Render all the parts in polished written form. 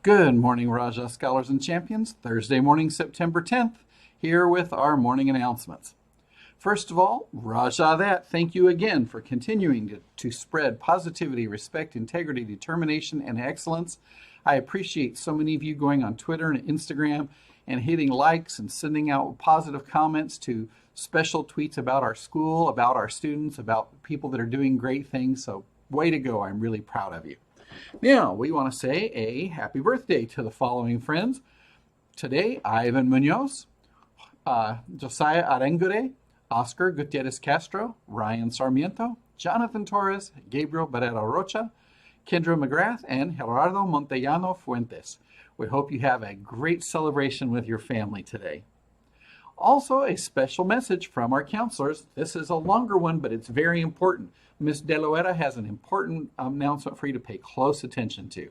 Good morning, Rajah Scholars and Champions. Thursday morning, September 10th, here with our morning announcements. First of all, Rajah that, thank you again for continuing to spread positivity, respect, integrity, determination, and excellence. I appreciate so many of you going on Twitter and Instagram and hitting likes and sending out positive comments to special tweets about our school, about our students, about people that are doing great things. So way to go. I'm really proud of you. Now, we want to say a happy birthday to the following friends. Today, Ivan Munoz, Josiah Arengure, Oscar Gutierrez Castro, Ryan Sarmiento, Jonathan Torres, Gabriel Barrera Rocha, Kendra McGrath, and Gerardo Montellano Fuentes. We hope you have a great celebration with your family today. Also, a special message from our counselors. This is a longer one, but it's very important. Ms. De Loera has an important announcement for you to pay close attention to.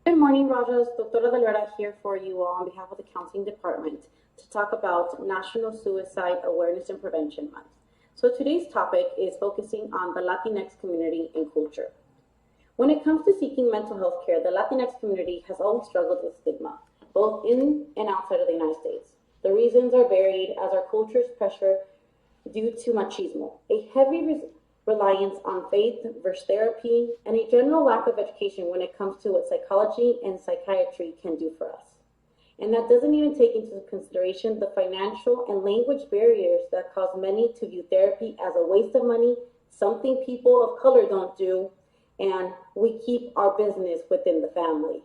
Good morning, Rajahs. Doctora De Loera here for you all on behalf of the Counseling Department to talk about National Suicide Awareness and Prevention Month. So today's topic is focusing on the Latinx community and culture. When it comes to seeking mental health care, the Latinx community has always struggled with stigma, both in and outside of the United States. The reasons are varied as our culture's pressure due to machismo, a heavy reliance on faith versus therapy, and a general lack of education when it comes to what psychology and psychiatry can do for us. And that doesn't even take into consideration the financial and language barriers that cause many to view therapy as a waste of money, something people of color don't do, and we keep our business within the family.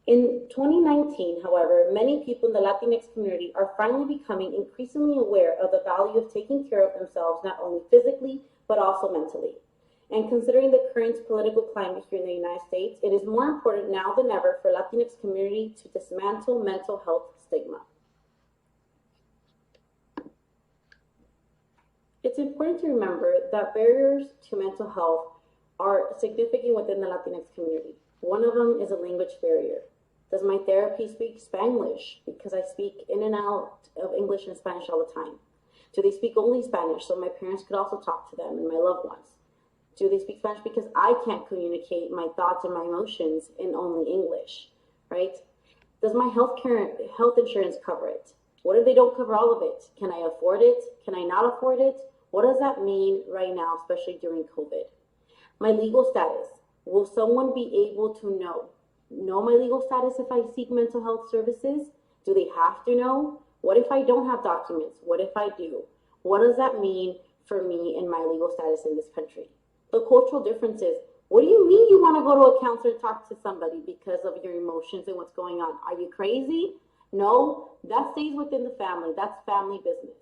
In 2019, however, many people in the Latinx community are finally becoming increasingly aware of the value of taking care of themselves, not only physically, but also mentally. And considering the current political climate here in the United States, it is more important now than ever for Latinx community to dismantle mental health stigma. It's important to remember that barriers to mental health are significant within the Latinx community. One of them is a language barrier. Does my therapy speak Spanglish? Because I speak in and out of English and Spanish all the time. Do they speak only Spanish so my parents could also talk to them and my loved ones? Do they speak Spanish because I can't communicate my thoughts and my emotions in only English, right? Does my health insurance cover it? What if they don't cover all of it? Can I afford it? Can I not afford it? What does that mean right now, especially during COVID? My legal status. Will someone be able to know my legal status if I seek mental health services? Do they have to know? What if I don't have documents? What if I do? What does that mean for me and my legal status in this country? The cultural differences. What do you mean you want to go to a counselor and talk to somebody because of your emotions and what's going on? Are you crazy? No, that stays within the family. That's family business.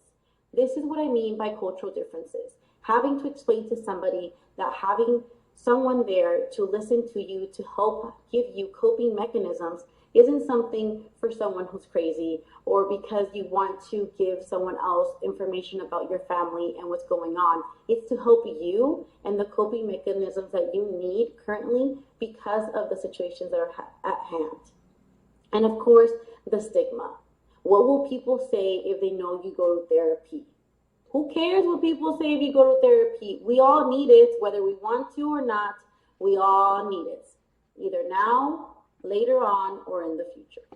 This is what I mean by cultural differences. Having to explain to somebody that having someone there to listen to you, to help give you coping mechanisms, isn't something for someone who's crazy or because you want to give someone else information about your family and what's going on. It's to help you and the coping mechanisms that you need currently because of the situations that are at hand. And of course, the stigma. What will people say if they know you go to therapy? Who cares what people say if you go to therapy? We all need it, whether we want to or not, we all need it. Either now, later on, or in the future.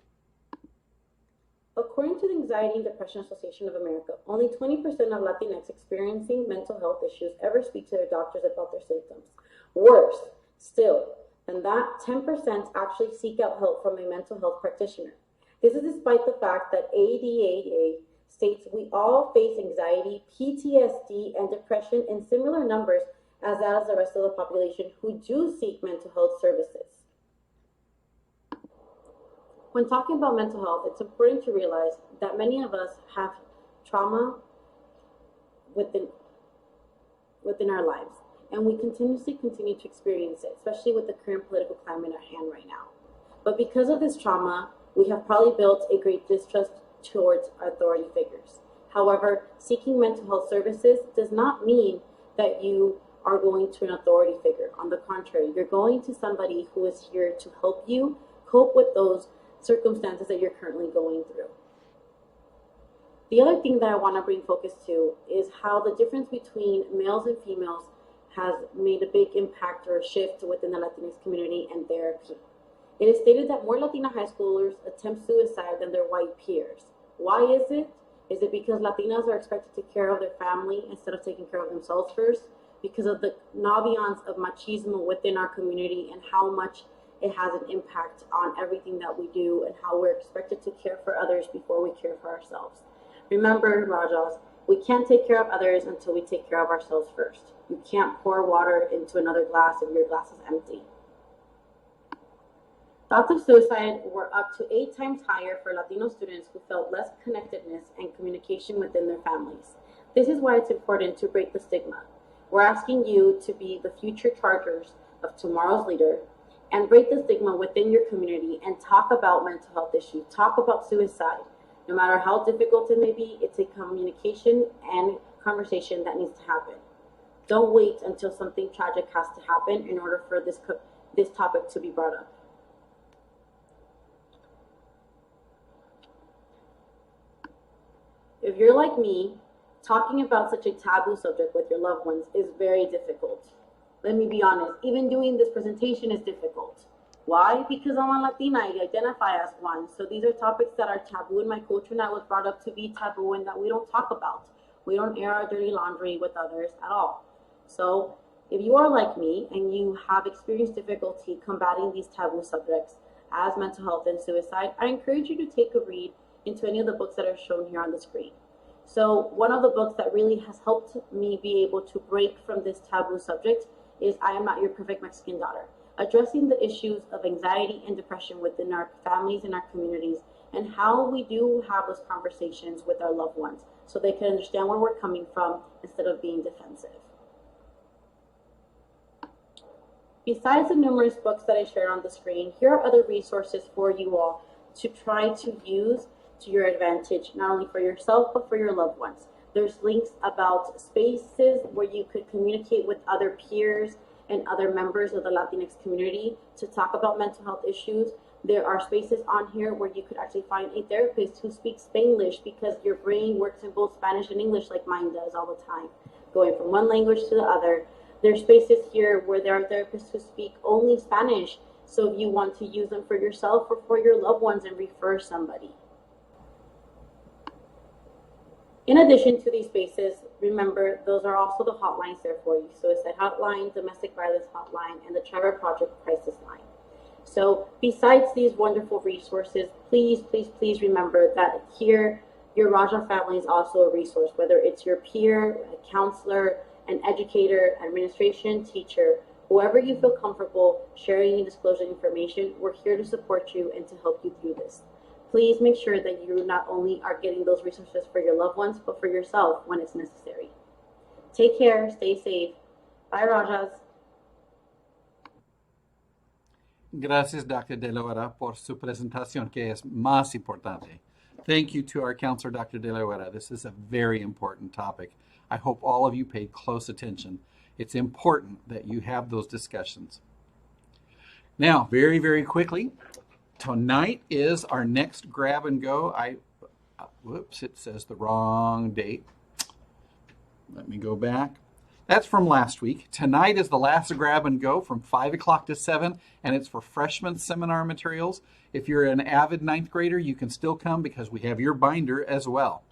According to the Anxiety and Depression Association of America, only 20% of Latinx experiencing mental health issues ever speak to their doctors about their symptoms. Worse still than that, 10% actually seek out help from a mental health practitioner. This is despite the fact that ADAA states we all face anxiety, PTSD, and depression in similar numbers as that of the rest of the population who do seek mental health services. When talking about mental health, it's important to realize that many of us have trauma within our lives, and we continuously continue to experience it, especially with the current political climate at hand right now. But because of this trauma, we have probably built a great distrust towards authority figures. However, seeking mental health services does not mean that you are going to an authority figure. On the contrary, you're going to somebody who is here to help you cope with those circumstances that you're currently going through. The other thing that I want to bring focus to is how the difference between males and females has made a big impact or shift within the Latinx community and therapy. It is stated that more Latina high schoolers attempt suicide than their white peers. Why is it? Is it because Latinas are expected to take care of their family instead of taking care of themselves first? Because of the naviance of machismo within our community and how much it has an impact on everything that we do and how we're expected to care for others before we care for ourselves. Remember, Rajas, we can't take care of others until we take care of ourselves first. You can't pour water into another glass if your glass is empty. Thoughts of suicide were up to 8 times higher for Latino students who felt less connectedness and communication within their families. This is why it's important to break the stigma. We're asking you to be the future chargers of tomorrow's leader and break the stigma within your community and talk about mental health issues, talk about suicide. No matter how difficult it may be, it's a communication and conversation that needs to happen. Don't wait until something tragic has to happen in order for this topic to be brought up. If you're like me, talking about such a taboo subject with your loved ones is very difficult. Let me be honest, even doing this presentation is difficult. Why? Because I'm a Latina, I identify as one. So these are topics that are taboo in my culture and that was brought up to be taboo and that we don't talk about. We don't air our dirty laundry with others at all. So if you are like me and you have experienced difficulty combating these taboo subjects as mental health and suicide, I encourage you to take a read into any of the books that are shown here on the screen. So one of the books that really has helped me be able to break from this taboo subject is I Am Not Your Perfect Mexican Daughter, addressing the issues of anxiety and depression within our families and our communities and how we do have those conversations with our loved ones so they can understand where we're coming from instead of being defensive. Besides the numerous books that I shared on the screen, here are other resources for you all to try to use to your advantage, not only for yourself, but for your loved ones. There's links about spaces where you could communicate with other peers and other members of the Latinx community to talk about mental health issues. There are spaces on here where you could actually find a therapist who speaks Spanglish because your brain works in both Spanish and English like mine does all the time, going from one language to the other. There's spaces here where there are therapists who speak only Spanish, so if you want to use them for yourself or for your loved ones and refer somebody. In addition to these spaces, remember, those are also the hotlines there for you. Suicide Hotline, Domestic Violence Hotline, and the Trevor Project Crisis Line. So besides these wonderful resources, please, please, please remember that here, your Rajah family is also a resource, whether it's your peer, a counselor, an educator, administration, teacher, whoever you feel comfortable sharing and disclosing information, we're here to support you and to help you through this. Please make sure that you not only are getting those resources for your loved ones, but for yourself when it's necessary. Take care, stay safe. Bye, Rajas. Gracias, Dr. De La Vera, por su presentación, que es más importante. Thank you to our counselor, Dr. De La Vera. This is a very important topic. I hope all of you paid close attention. It's important that you have those discussions. Now, very, very quickly, tonight is our next grab and go. Whoops, it says the wrong date. Let me go back. That's from last week. Tonight is the last grab and go from 5 o'clock to 7, and it's for freshman seminar materials. If you're an avid 9th grader, you can still come because we have your binder as well.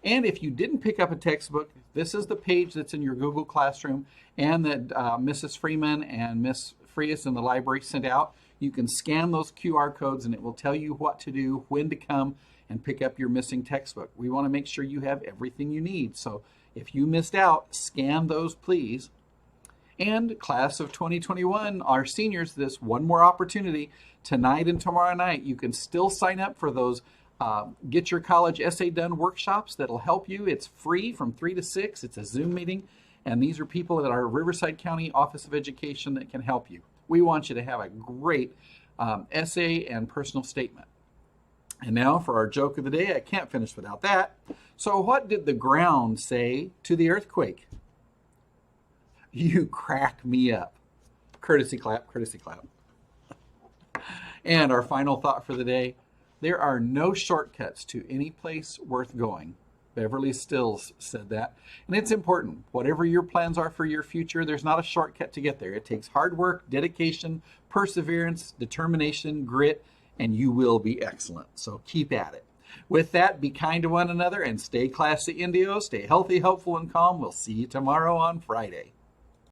And if you didn't pick up a textbook, this is the page that's in your Google Classroom and that Mrs. Freeman and Miss Frias in the library sent out. You can scan those QR codes and it will tell you what to do, when to come and pick up your missing textbook. We want to make sure you have everything you need. So if you missed out, scan those, please. And class of 2021, our seniors, this one more opportunity tonight and tomorrow night. You can still sign up for those Get Your College Essay Done workshops that'll help you. It's free from 3 to 6. It's a Zoom meeting. And these are people at our Riverside County Office of Education that can help you. We want you to have a great essay and personal statement. And now for our joke of the day. I can't finish without that. So what did the ground say to the earthquake? You crack me up. Courtesy clap, courtesy clap. And our final thought for the day. There are no shortcuts to any place worth going, Beverly Stills said that. And it's important. Whatever your plans are for your future, there's not a shortcut to get there. It takes hard work, dedication, perseverance, determination, grit, and you will be excellent. So keep at it. With that, be kind to one another and stay classy, Indio. Stay healthy, hopeful, and calm. We'll see you tomorrow on Friday.